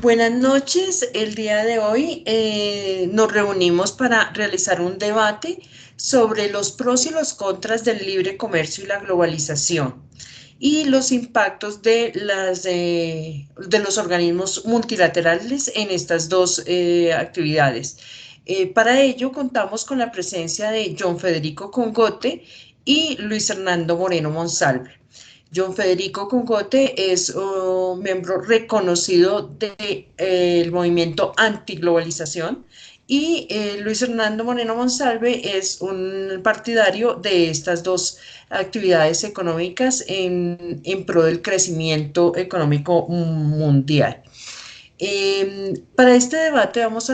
Buenas noches. El día de hoy nos reunimos para realizar un debate sobre los pros y los contras del libre comercio y la globalización y los impactos de los organismos multilaterales en estas dos actividades. Para ello contamos con la presencia de John Federico Congote y Luis Hernando Moreno Monsalve. John Federico Congote es miembro reconocido del movimiento antiglobalización y Luis Hernando Moreno Monsalve es un partidario de estas dos actividades económicas en pro del crecimiento económico mundial. Para este debate vamos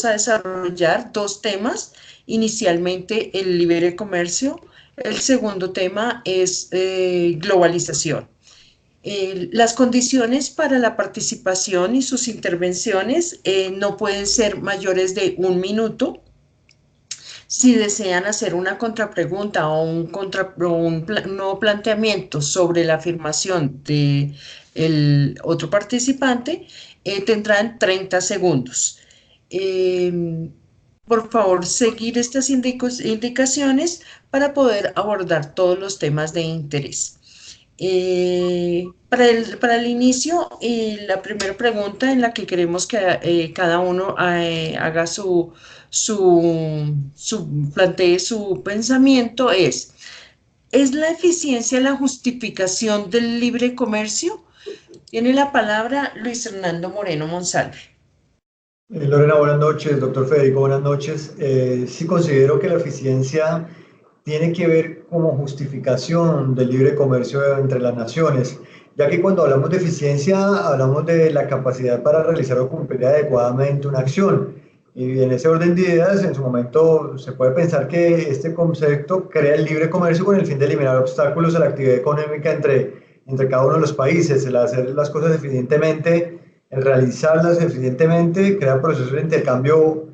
a desarrollar dos temas. Inicialmente el libre comercio. El segundo tema es globalización. Las condiciones para la participación y sus intervenciones no pueden ser mayores de un minuto. Si desean hacer una contrapregunta o un nuevo planteamiento sobre la afirmación del otro participante, tendrán 30 segundos. Por favor, seguir estas indicaciones para poder abordar todos los temas de interés. Para el inicio, la primera pregunta en la que queremos que cada uno haga plantee su pensamiento ¿es la eficiencia la justificación del libre comercio? Tiene la palabra Luis Hernando Moreno Monsalve. Lorena, buenas noches. Doctor Federico, buenas noches. Sí considero que la eficiencia tiene que ver como justificación del libre comercio entre las naciones, ya que cuando hablamos de eficiencia hablamos de la capacidad para realizar o cumplir adecuadamente una acción. Y en ese orden de ideas, en su momento se puede pensar que este concepto crea el libre comercio con el fin de eliminar obstáculos a la actividad económica entre cada uno de los países, el hacer las cosas eficientemente, el realizarlas eficientemente, crea procesos de intercambio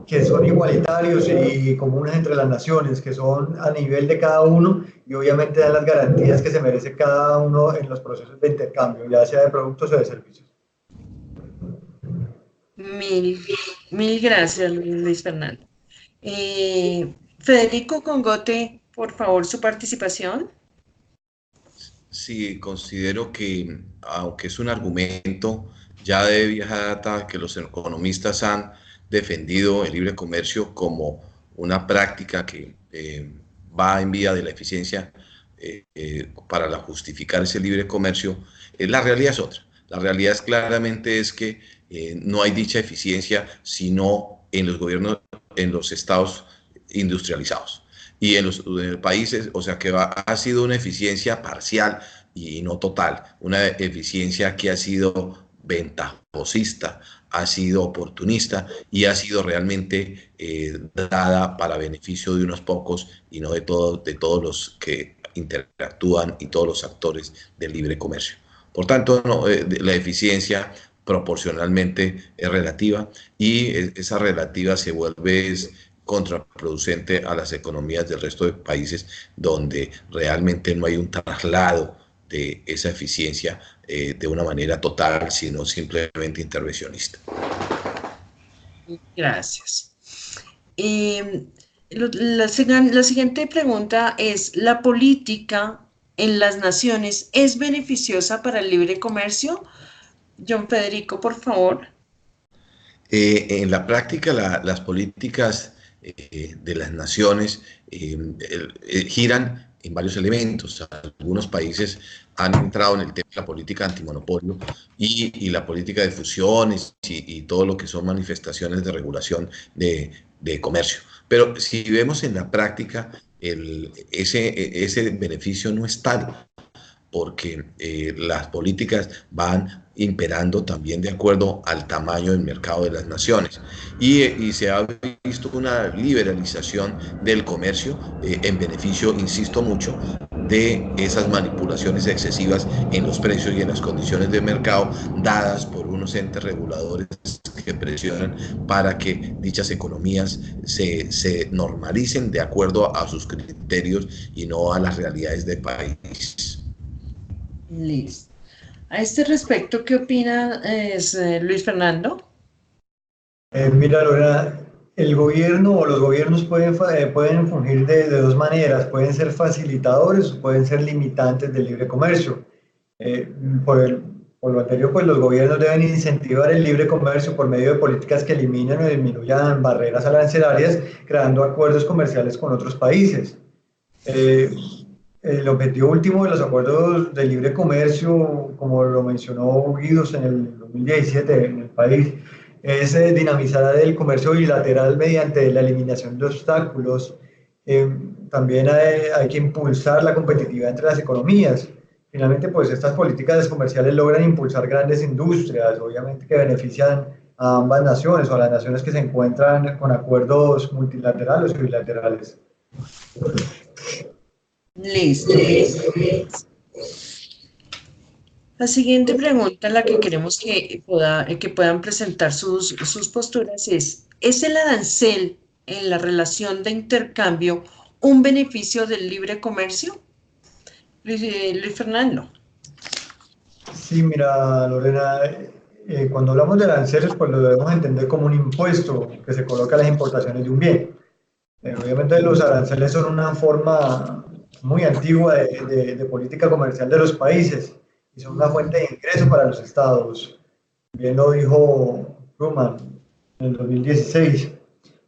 que son igualitarios y comunes entre las naciones, que son a nivel de cada uno y obviamente dan las garantías que se merece cada uno en los procesos de intercambio, ya sea de productos o de servicios. Mil, mil gracias, Luis Fernando. Federico Congote, por favor, su participación. Sí, considero que, aunque es un argumento ya de vieja data, que los economistas han defendido el libre comercio como una práctica que va en vía de la eficiencia para justificar ese libre comercio, la realidad es otra. La realidad es claramente es que no hay dicha eficiencia sino en los gobiernos, en los estados industrializados y en los países, o sea que ha sido una eficiencia parcial y no total, una eficiencia que ha sido ventajosista, ha sido oportunista y ha sido realmente dada para beneficio de unos pocos y no de todos los que interactúan y todos los actores del libre comercio. Por tanto, no, la eficiencia proporcionalmente es relativa y esa relativa se vuelve contraproducente a las economías del resto de países donde realmente no hay un traslado de esa eficiencia de una manera total, sino simplemente intervencionista. Gracias. La siguiente pregunta es, ¿la política en las naciones es beneficiosa para el libre comercio? John Federico, por favor. En la práctica, las políticas de las naciones giran en varios elementos. Algunos países han entrado en el tema de la política antimonopolio y la política de fusiones y todo lo que son manifestaciones de regulación de comercio. Pero si vemos en la práctica, ese beneficio no es tal, porque las políticas van imperando también de acuerdo al tamaño del mercado de las naciones. Y se ha visto una liberalización del comercio en beneficio, insisto mucho, de esas manipulaciones excesivas en los precios y en las condiciones de mercado dadas por unos entes reguladores que presionan para que dichas economías se normalicen de acuerdo a sus criterios y no a las realidades del país. Listo. A este respecto, ¿qué opina Luis Fernando? Mira, Lorena, el gobierno o los gobiernos pueden fungir de dos maneras, pueden ser facilitadores o pueden ser limitantes del libre comercio. Eh, por el- por lo anterior, pues los gobiernos deben incentivar el libre comercio por medio de políticas que eliminen o disminuyan barreras arancelarias, creando acuerdos comerciales con otros países. Eh, el objetivo último de los acuerdos de libre comercio, como lo mencionó Guidos en el 2017 en el país, es dinamizar el comercio bilateral mediante la eliminación de obstáculos. Eh, También hay que impulsar la competitividad entre las economías. Finalmente, pues estas políticas comerciales logran impulsar grandes industrias, obviamente que benefician a ambas naciones o a las naciones que se encuentran con acuerdos multilaterales o bilaterales. Listo. La siguiente pregunta, la que queremos que puedan presentar sus posturas ¿es el arancel en la relación de intercambio un beneficio del libre comercio? Luis Fernando. Sí, mira, Lorena, cuando hablamos de aranceles, pues lo debemos entender como un impuesto que se coloca a las importaciones de un bien. Obviamente los aranceles son una forma muy antigua de política comercial de los países y son una fuente de ingreso para los estados. Bien lo dijo Truman en el 2016.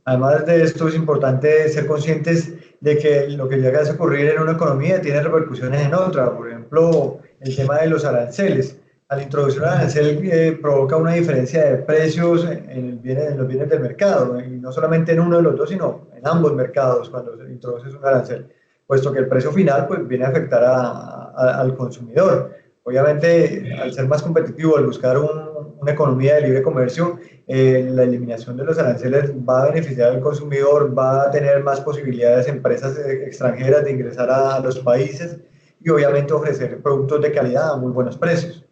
Además de esto, es importante ser conscientes de que lo que llega a ocurrir en una economía tiene repercusiones en otra. Por ejemplo, el tema de los aranceles. Al introducir un arancel provoca una diferencia de precios en los bienes del mercado, y no solamente en uno de los dos, sino en ambos mercados cuando se introduce un arancel, puesto que el precio final pues, viene a afectar al consumidor. Obviamente, al ser más competitivo, al buscar una economía de libre comercio, la eliminación de los aranceles va a beneficiar al consumidor, va a tener más posibilidades empresas extranjeras de ingresar a los países y obviamente ofrecer productos de calidad a muy buenos precios.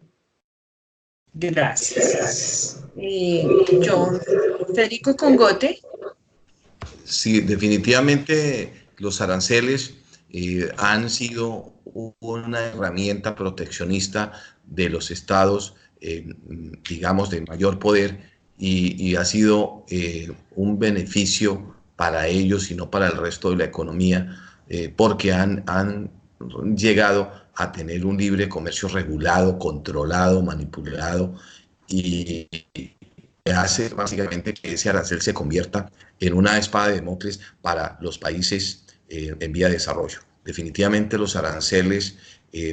Gracias. John Federico Congote. Sí, definitivamente los aranceles han sido una herramienta proteccionista de los estados, digamos, de mayor poder y ha sido un beneficio para ellos y no para el resto de la economía, porque han llegado a tener un libre comercio regulado, controlado, manipulado y hace básicamente que ese arancel se convierta en una espada de Damocles para los países en vía de desarrollo. Definitivamente los aranceles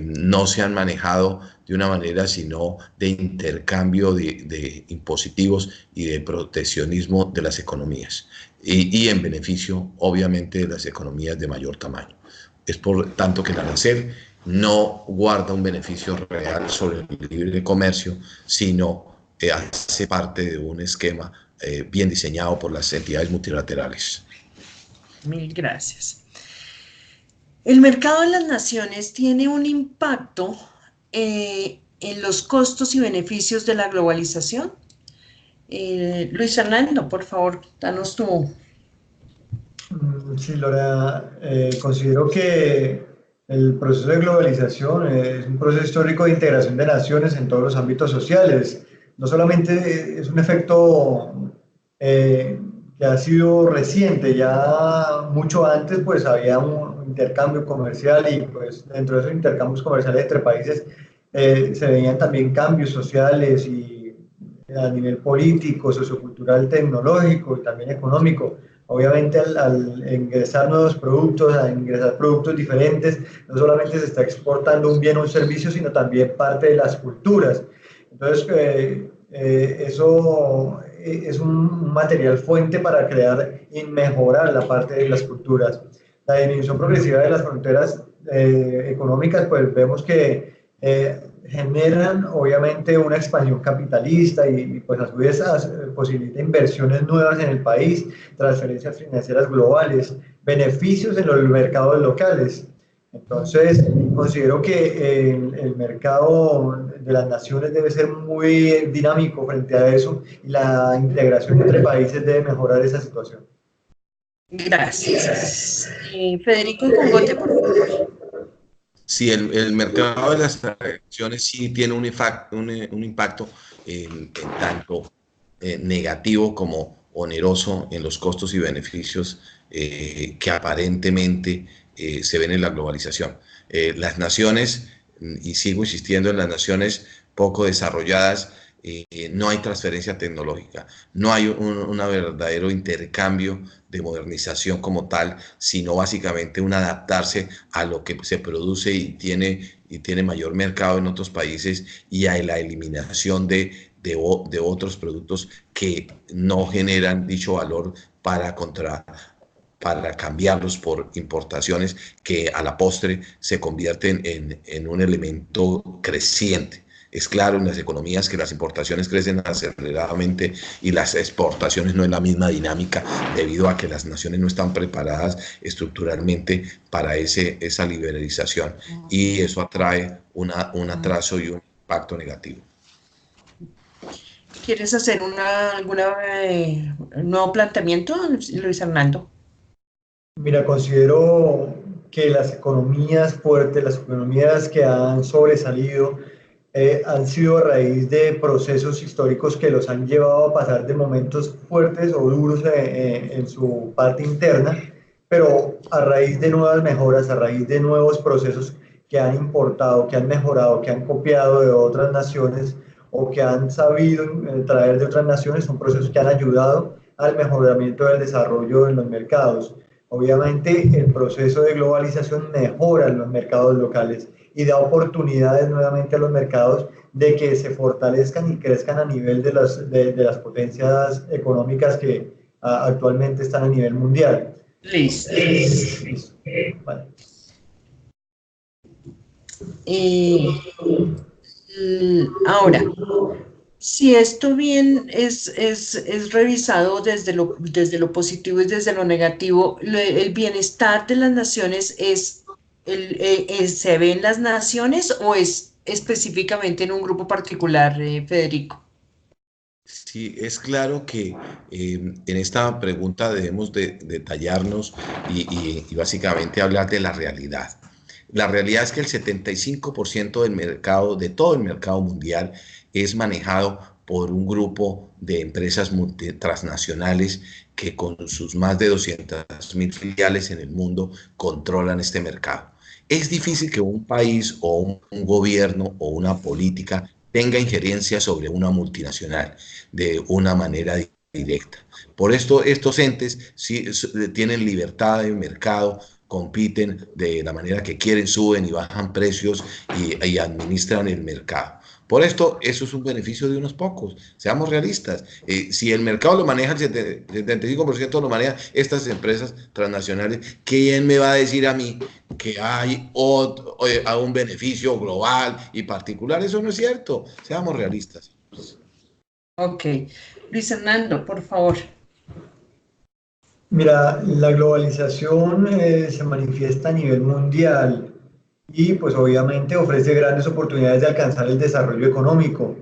no se han manejado de una manera sino de intercambio de impositivos y de proteccionismo de las economías y en beneficio obviamente de las economías de mayor tamaño. Es por tanto que el arancel no guarda un beneficio real sobre el libre comercio, sino hace parte de un esquema bien diseñado por las entidades multilaterales. Mil gracias. ¿El mercado de las naciones tiene un impacto en los costos y beneficios de la globalización? Luis Fernando, por favor, danos tu... Sí, Lorena, considero que el proceso de globalización es un proceso histórico de integración de naciones en todos los ámbitos sociales. No solamente es un efecto que ha sido reciente, ya mucho antes pues había un intercambio comercial y pues dentro de esos intercambios comerciales entre países se veían también cambios sociales y a nivel político, sociocultural, tecnológico y también económico. Obviamente al ingresar nuevos productos, a ingresar productos diferentes, no solamente se está exportando un bien o un servicio, sino también parte de las culturas. Entonces, eso es un material fuente para crear y mejorar la parte de las culturas. La disminución progresiva de las fronteras económicas, pues vemos que generan obviamente una expansión capitalista y pues a su vez posibilita inversiones nuevas en el país, transferencias financieras globales, beneficios en los mercados locales. Entonces, considero que el mercado de las naciones debe ser muy dinámico frente a eso y la integración entre países debe mejorar esa situación. Gracias. Federico Congote, por favor. Sí, el mercado de las acciones sí tiene un impacto en tanto negativo como oneroso en los costos y beneficios que aparentemente se ven en la globalización. Las naciones, y sigo insistiendo en las naciones poco desarrolladas, no hay transferencia tecnológica, no hay un verdadero intercambio de modernización como tal, sino básicamente un adaptarse a lo que se produce y tiene mayor mercado en otros países y a la eliminación de otros productos que no generan dicho valor para cambiarlos por importaciones que a la postre se convierten en un elemento creciente. Es claro en las economías que las importaciones crecen aceleradamente y las exportaciones no es la misma dinámica debido a que las naciones no están preparadas estructuralmente para esa liberalización y eso atrae un atraso y un impacto negativo. ¿Quieres hacer alguna nuevo planteamiento, Luis Hernando? Mira, considero que las economías fuertes, las economías que han sobresalido, han sido a raíz de procesos históricos que los han llevado a pasar de momentos fuertes o duros en su parte interna, pero a raíz de nuevas mejoras, a raíz de nuevos procesos que han importado, que han mejorado, que han copiado de otras naciones o que han sabido traer de otras naciones, son procesos que han ayudado al mejoramiento del desarrollo en los mercados. Obviamente, el proceso de globalización mejora los mercados locales y da oportunidades nuevamente a los mercados de que se fortalezcan y crezcan a nivel de las potencias económicas que actualmente están a nivel mundial. Listo. Listo. Vale. Ahora, si esto bien es revisado desde lo positivo y desde lo negativo, el bienestar de las naciones ¿se ve en las naciones o es específicamente en un grupo particular, Federico? Sí, es claro que en esta pregunta debemos de detallarnos y básicamente hablar de la realidad. La realidad es que el 75% del mercado, de todo el mercado mundial, es manejado por un grupo de empresas transnacionales que con sus más de 200.000 filiales en el mundo controlan este mercado. Es difícil que un país o un gobierno o una política tenga injerencia sobre una multinacional de una manera directa. Por esto, estos entes sí tienen libertad de mercado, compiten de la manera que quieren, suben y bajan precios y administran el mercado. Por esto, eso es un beneficio de unos pocos. Seamos realistas. Si el mercado lo maneja, el 75% lo manejan estas empresas transnacionales, ¿quién me va a decir a mí que hay un beneficio global y particular? Eso no es cierto. Seamos realistas. Ok. Luis Hernando, por favor. Mira, la globalización se manifiesta a nivel mundial y pues obviamente ofrece grandes oportunidades de alcanzar el desarrollo económico.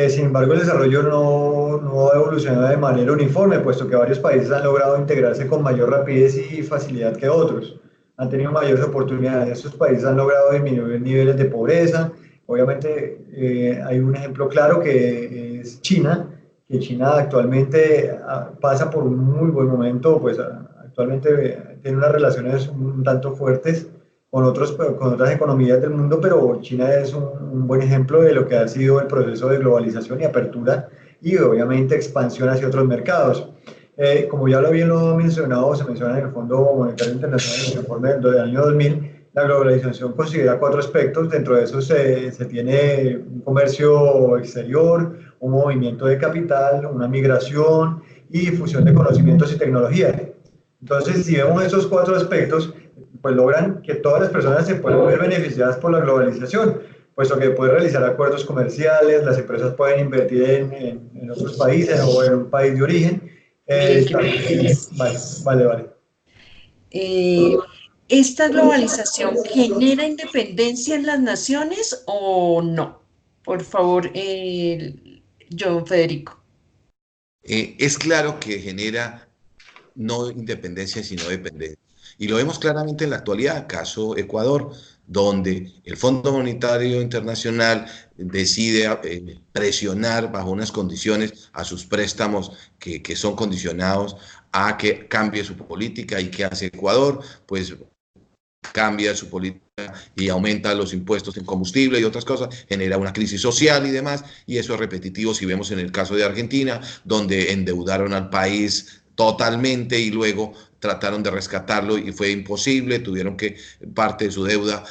Sin embargo, el desarrollo no ha evolucionado de manera uniforme, puesto que varios países han logrado integrarse con mayor rapidez y facilidad que otros. Han tenido mayores oportunidades. Estos países han logrado disminuir niveles de pobreza. Obviamente, hay un ejemplo claro que es China, que China actualmente pasa por un muy buen momento, pues actualmente tiene unas relaciones un tanto fuertes con otras economías del mundo, pero China es un buen ejemplo de lo que ha sido el proceso de globalización y apertura y obviamente expansión hacia otros mercados. Como ya lo había mencionado, se menciona en el Fondo Monetario Internacional en el informe del año 2000, la globalización considera cuatro aspectos. Dentro de eso se tiene un comercio exterior, un movimiento de capital, una migración y difusión de conocimientos y tecnologías. Entonces, si vemos esos cuatro aspectos, pues logran que todas las personas se puedan ver beneficiadas por la globalización, puesto que pueden realizar acuerdos comerciales, las empresas pueden invertir en otros países o en un país de origen. Vale. Eh, ¿Esta globalización genera independencia en las naciones o no? Por favor, John Federico. Es claro que genera no independencia, sino dependencia. Y lo vemos claramente en la actualidad, caso Ecuador, donde el Fondo Monetario Internacional decide presionar bajo unas condiciones a sus préstamos que son condicionados a que cambie su política. ¿Y qué hace Ecuador? Pues cambia su política y aumenta los impuestos en combustible y otras cosas, genera una crisis social y demás, y eso es repetitivo si vemos en el caso de Argentina, donde endeudaron al país totalmente y luego trataron de rescatarlo y fue imposible, tuvieron que parte de su deuda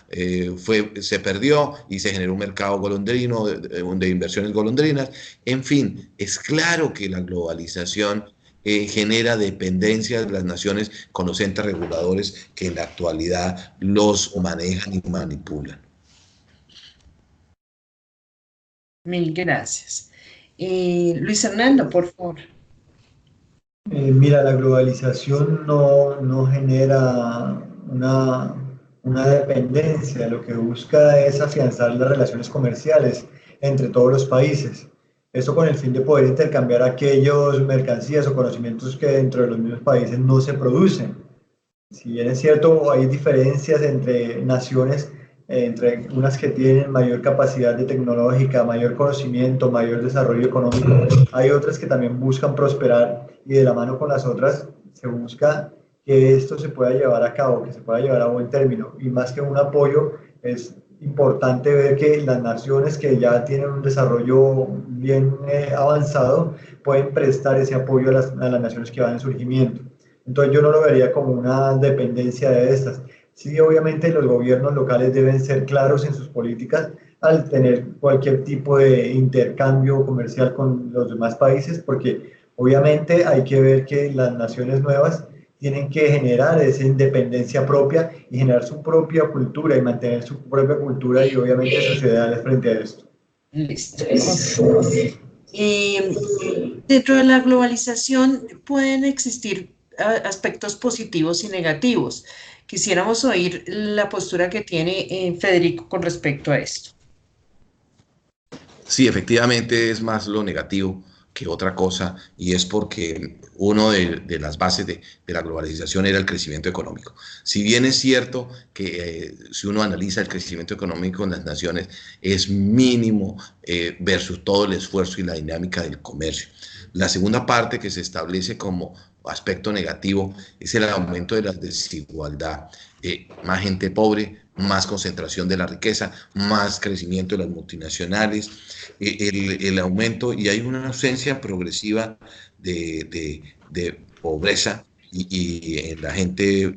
se perdió y se generó un mercado golondrino de inversiones golondrinas. En fin, es claro que la globalización genera dependencia de las naciones con los entes reguladores que en la actualidad los manejan y manipulan. Mil gracias. Luis Hernando, por favor. Mira, la globalización no genera una dependencia, lo que busca es afianzar las relaciones comerciales entre todos los países. Esto con el fin de poder intercambiar aquellas mercancías o conocimientos que dentro de los mismos países no se producen. Si bien es cierto, hay diferencias entre naciones, entre unas que tienen mayor capacidad de tecnológica, mayor conocimiento, mayor desarrollo económico, hay otras que también buscan prosperar y de la mano con las otras se busca que esto se pueda llevar a cabo, que se pueda llevar a buen término. Y más que un apoyo, es importante ver que las naciones que ya tienen un desarrollo bien avanzado pueden prestar ese apoyo a las naciones que van en surgimiento. Entonces yo no lo vería como una dependencia de estas. Sí, obviamente los gobiernos locales deben ser claros en sus políticas al tener cualquier tipo de intercambio comercial con los demás países, porque obviamente hay que ver que las naciones nuevas tienen que generar esa independencia propia y generar su propia cultura y mantener su propia cultura y obviamente sus ideales frente a esto. Listo. Dentro de la globalización pueden existir aspectos positivos y negativos. Quisiéramos oír la postura que tiene Federico con respecto a esto. Sí, efectivamente es más lo negativo que otra cosa, y es porque una de las bases de la globalización era el crecimiento económico. Si bien es cierto que si uno analiza el crecimiento económico en las naciones es mínimo versus todo el esfuerzo y la dinámica del comercio. La segunda parte que se establece como aspecto negativo es el aumento de la desigualdad. Más gente pobre, más concentración de la riqueza, más crecimiento de las multinacionales, el aumento, y hay una ausencia progresiva de pobreza y en la gente,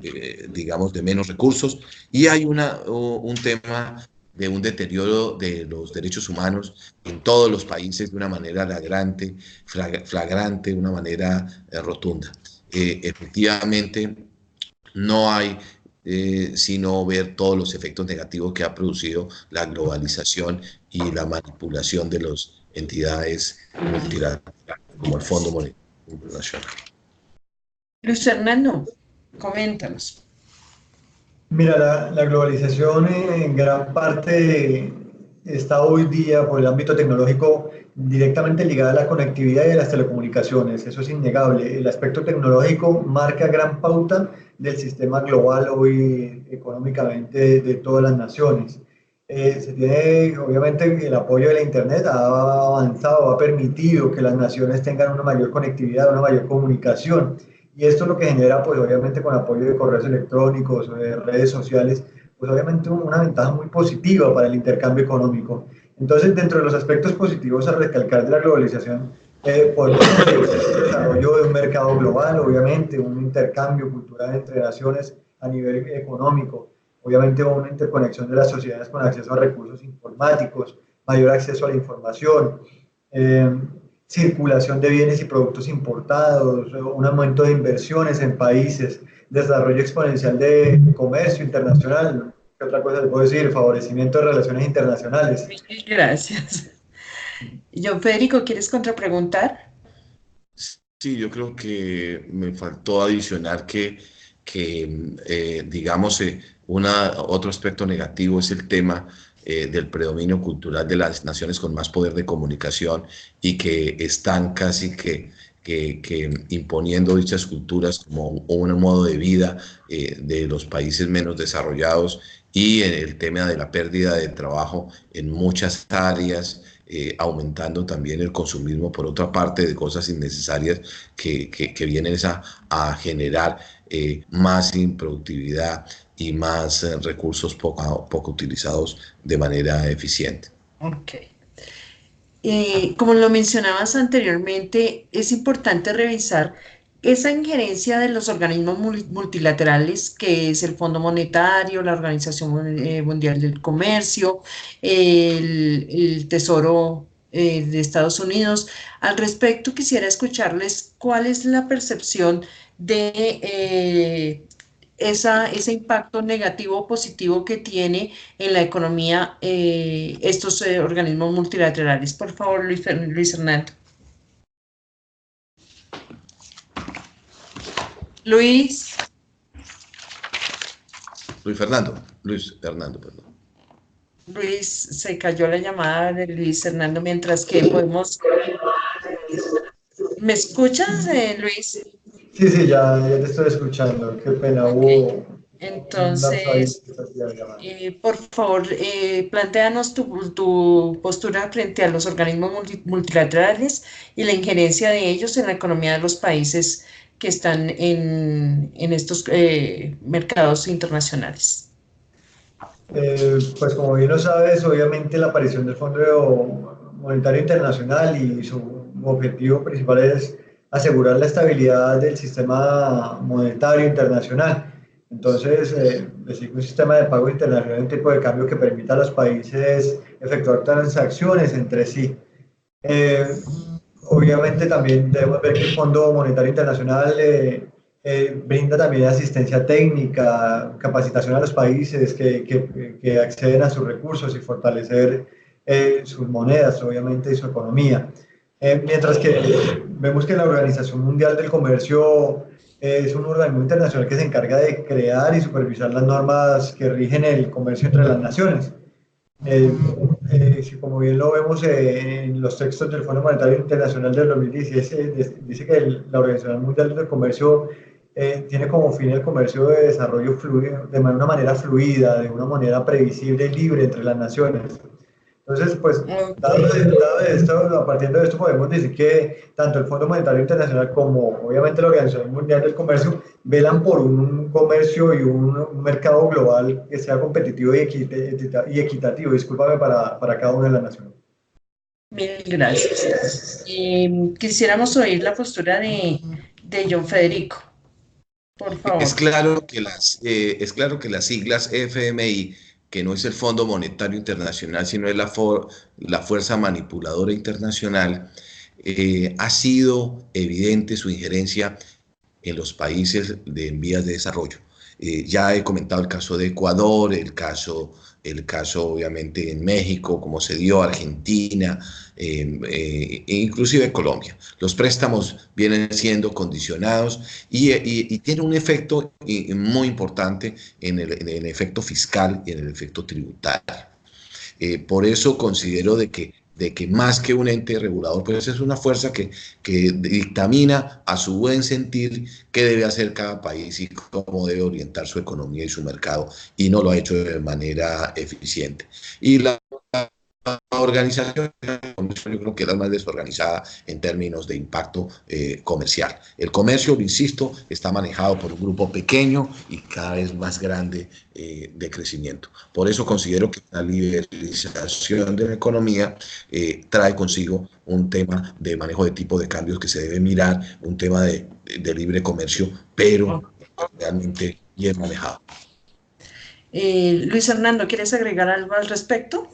digamos, de menos recursos, y hay un tema de un deterioro de los derechos humanos en todos los países de una manera flagrante, de una manera rotunda. Efectivamente, no hay sino ver todos los efectos negativos que ha producido la globalización y la manipulación de las entidades multilaterales como el Fondo Monetario Internacional. Luis Fernando, coméntanos. Mira, la globalización en gran parte está hoy día por el ámbito tecnológico directamente ligada a la conectividad y a las telecomunicaciones. Eso es innegable. El aspecto tecnológico marca gran pauta del sistema global hoy económicamente de todas las naciones. Se tiene, obviamente, el apoyo de la Internet ha avanzado, ha permitido que las naciones tengan una mayor conectividad, una mayor comunicación. Y esto es lo que genera, pues obviamente con apoyo de correos electrónicos, de redes sociales, pues obviamente una ventaja muy positiva para el intercambio económico. Entonces, dentro de los aspectos positivos a recalcar de la globalización, podemos ver el desarrollo de un mercado global, obviamente, un intercambio cultural entre naciones a nivel económico, obviamente una interconexión de las sociedades con acceso a recursos informáticos, mayor acceso a la información, circulación de bienes y productos importados, un aumento de inversiones en países, desarrollo exponencial de comercio internacional. ¿Qué otra cosa les puedo decir? Favorecimiento de relaciones internacionales. Gracias. John Federico, ¿quieres contrapreguntar? Sí, yo creo que me faltó adicionar que digamos, otro aspecto negativo es el tema del predominio cultural de las naciones con más poder de comunicación y que están casi que que imponiendo dichas culturas como un modo de vida de los países menos desarrollados, y en el tema de la pérdida de trabajo en muchas áreas, aumentando también el consumismo por otra parte de cosas innecesarias que vienen a generar más improductividad y más recursos poco utilizados de manera eficiente. Ok. Como lo mencionabas anteriormente, es importante revisar esa injerencia de los organismos multilaterales, que es el Fondo Monetario, la Organización Mundial del Comercio, el Tesoro de Estados Unidos. Al respecto, quisiera escucharles cuál es la percepción de ese impacto negativo o positivo que tiene en la economía estos organismos multilaterales. Por favor, Luis Hernando. Luis. Luis Fernando, perdón. Luis, se cayó la llamada de Luis Hernando mientras que podemos... ¿Me escuchas, Luis? Sí, ya te estoy escuchando. Qué pena, Ok. hubo un lapso ahí. Entonces, por favor, plantéanos tu postura frente a los organismos multilaterales y la injerencia de ellos en la economía de los países que están en estos mercados internacionales. Pues como bien lo sabes, obviamente la aparición del Fondo Monetario Internacional y su objetivo principal es asegurar la estabilidad del sistema monetario internacional. Entonces, existe un sistema de pago internacional, un tipo de cambio que permita a los países efectuar transacciones entre sí. Eh, Obviamente también debemos ver que el Fondo Monetario Internacional brinda también asistencia técnica, capacitación a los países que acceden a sus recursos y fortalecer sus monedas, obviamente, y su economía. Mientras que vemos que la Organización Mundial del Comercio es un organismo internacional que se encarga de crear y supervisar las normas que rigen el comercio entre las naciones. Eh, si como bien lo vemos en los textos del Fondo Monetario Internacional del 2017, dice que la Organización Mundial del Comercio tiene como fin el comercio de desarrollo fluido, de una manera fluida, de una manera previsible y libre entre las naciones. Entonces, pues, Ok. dado esto, a partir de esto podemos decir que tanto el Fondo Monetario Internacional como obviamente la Organización Mundial del Comercio velan por un comercio y un mercado global que sea competitivo y equitativo, discúlpame, para cada una de las naciones. Mil gracias. Quisiéramos oír la postura de John Federico, por favor. Es claro que las siglas FMI, que no es el Fondo Monetario Internacional, sino es la Fuerza Manipuladora Internacional, ha sido evidente su injerencia en los países en vías de desarrollo. Ya he comentado el caso de Ecuador, el caso obviamente en México, como se dio Argentina, e inclusive Colombia. Los préstamos vienen siendo condicionados y tiene un efecto muy importante en el efecto fiscal y en el efecto tributario. Por eso considero de que más que un ente regulador, pues es una fuerza que dictamina a su buen sentir qué debe hacer cada país y cómo debe orientar su economía y su mercado, y no lo ha hecho de manera eficiente. Y la organización, yo creo que es la más desorganizada en términos de impacto comercial. El comercio, lo insisto, está manejado por un grupo pequeño y cada vez más grande de crecimiento. Por eso considero que la liberalización de la economía trae consigo un tema de manejo de tipo de cambios que se debe mirar, un tema de libre comercio, pero realmente bien manejado. Luis Hernando, ¿quieres agregar algo al respecto?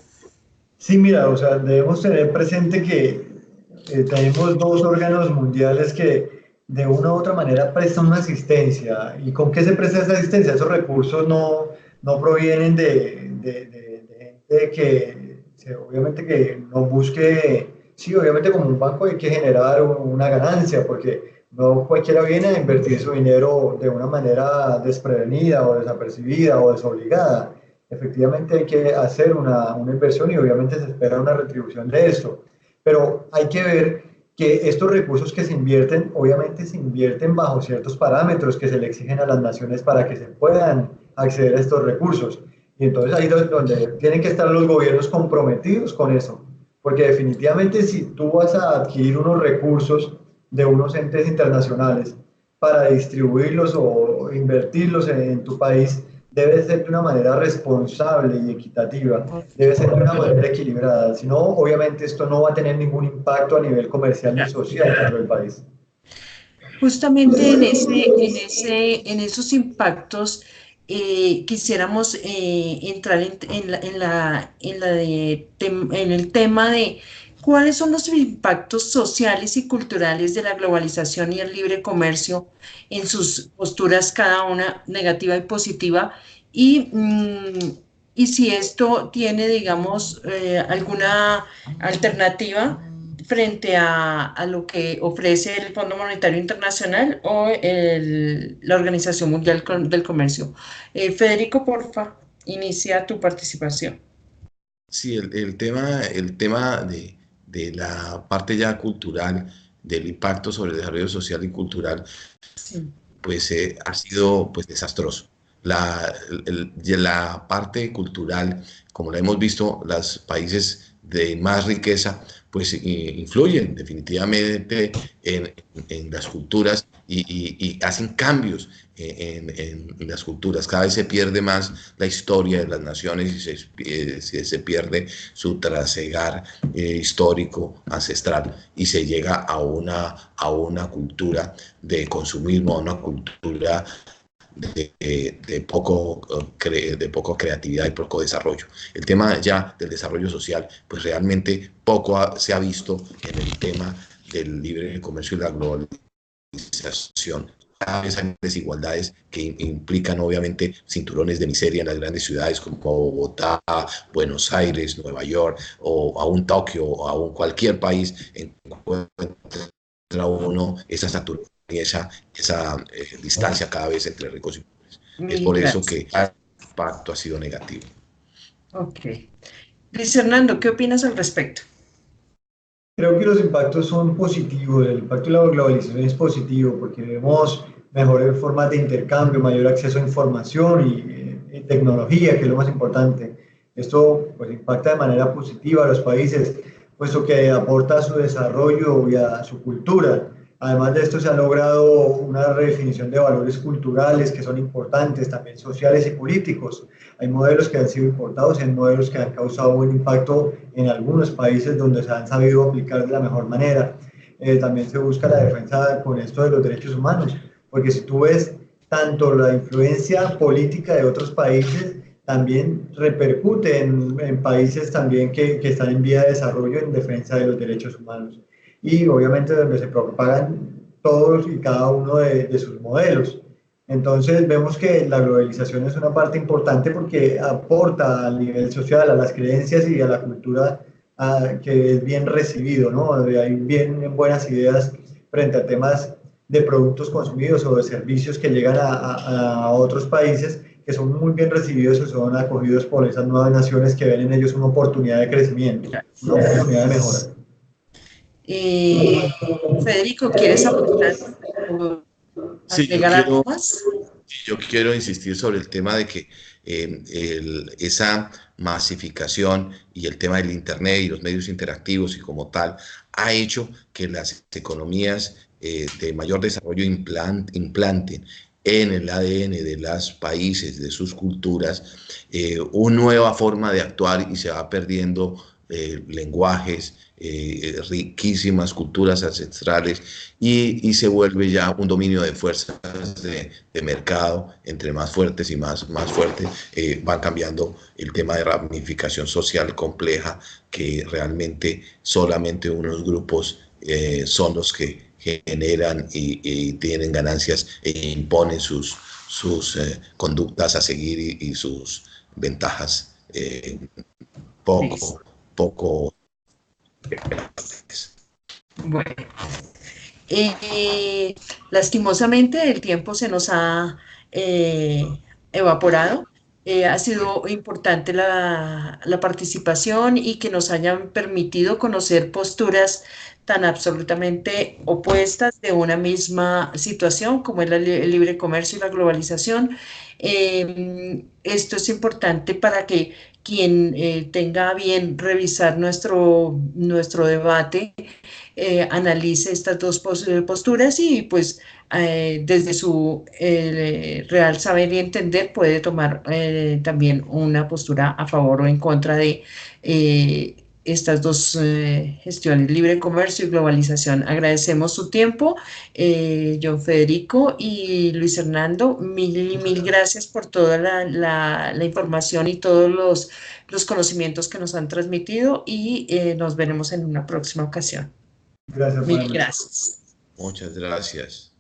Sí, mira, o sea, debemos tener presente que tenemos dos órganos mundiales que de una u otra manera prestan una asistencia. ¿Y con qué se presta esa asistencia? Esos recursos no provienen de gente obviamente que no busque, sí, obviamente como un banco hay que generar una ganancia, porque no cualquiera viene a invertir su dinero de una manera desprevenida o desapercibida o desobligada. Efectivamente hay que hacer una inversión y obviamente se espera una retribución de esto, pero hay que ver que estos recursos que se invierten, obviamente se invierten bajo ciertos parámetros que se le exigen a las naciones para que se puedan acceder a estos recursos. Y entonces ahí es donde tienen que estar los gobiernos comprometidos con eso, porque definitivamente si tú vas a adquirir unos recursos de unos entes internacionales para distribuirlos o invertirlos en tu país, debe ser de una manera responsable y equitativa, debe ser de una manera equilibrada, si no, obviamente esto no va a tener ningún impacto a nivel comercial ni social dentro del país. Justamente en esos impactos quisiéramos entrar en el tema de cuáles son los impactos sociales y culturales de la globalización y el libre comercio en sus posturas, cada una negativa y positiva, y, y si esto tiene, digamos, alguna alternativa frente a lo que ofrece el Fondo Monetario Internacional o la Organización Mundial del Comercio. Federico, porfa, inicia tu participación. Sí, el tema de la parte ya cultural, del impacto sobre el desarrollo social y cultural, Sí. pues ha sido pues desastroso. La parte cultural, como la hemos visto, los países de más riqueza, pues influyen definitivamente en las culturas y hacen cambios en las culturas. Cada vez se pierde más la historia de las naciones y se pierde su trasegar histórico, ancestral, y se llega a una cultura de consumismo, a una cultura de poco creatividad y poco desarrollo. El tema ya del desarrollo social, pues realmente se ha visto en el tema del libre comercio y la globalización. Cada vez hay desigualdades que implican obviamente cinturones de miseria en las grandes ciudades como Bogotá, Buenos Aires, Nueva York, o aún Tokio, o aún cualquier país encuentra uno esa saturación y esa distancia cada vez entre ricos y pobres. Es Mil por eso gracias. que el impacto ha sido negativo. Ok. Luis Hernando, ¿qué opinas al respecto? Creo que los impactos son positivos, el impacto de la globalización es positivo porque vemos mejores formas de intercambio, mayor acceso a información y tecnología, que es lo más importante. Esto pues, impacta de manera positiva a los países, puesto que aporta a su desarrollo y a su cultura. Además de esto, se ha logrado una redefinición de valores culturales que son importantes, también sociales y políticos. Hay modelos que han sido importados y hay modelos que han causado un impacto en algunos países donde se han sabido aplicar de la mejor manera. También se busca la defensa con esto de los derechos humanos, porque si tú ves tanto la influencia política de otros países, también repercute en países también que están en vía de desarrollo en defensa de los derechos humanos. Y obviamente donde se propagan todos y cada uno de sus modelos. Entonces vemos que la globalización es una parte importante porque aporta al nivel social, a las creencias y a la cultura que es bien recibido, ¿no? Hay bien buenas ideas frente a temas de productos consumidos o de servicios que llegan a otros países que son muy bien recibidos y son acogidos por esas nuevas naciones que ven en ellos una oportunidad de crecimiento, una oportunidad de mejora. Federico, ¿quieres aportar o Sí, agregar algo más? yo quiero insistir sobre el tema de que esa masificación y el tema del Internet y los medios interactivos y como tal ha hecho que las economías de mayor desarrollo implanten en el ADN de los países, de sus culturas, una nueva forma de actuar y se va perdiendo lenguajes, riquísimas culturas ancestrales y se vuelve ya un dominio de fuerzas de mercado, entre más fuertes y más fuertes, van cambiando el tema de ramificación social compleja que realmente solamente unos grupos son los que generan y tienen ganancias e imponen sus conductas a seguir y sus ventajas poco, poco. Bueno, lastimosamente el tiempo se nos ha evaporado. Ha sido importante la participación y que nos hayan permitido conocer posturas tan absolutamente opuestas de una misma situación como es el libre comercio y la globalización. Esto es importante para que quien tenga a bien revisar nuestro debate analice estas dos posturas y pues desde su real saber y entender puede tomar también una postura a favor o en contra de estas dos gestiones, libre comercio y globalización. Agradecemos su tiempo, John Federico y Luis Hernando. Mil gracias por toda la información y todos los conocimientos que nos han transmitido y nos veremos en una próxima ocasión. Gracias, buenas Mil noches. gracias. Muchas gracias.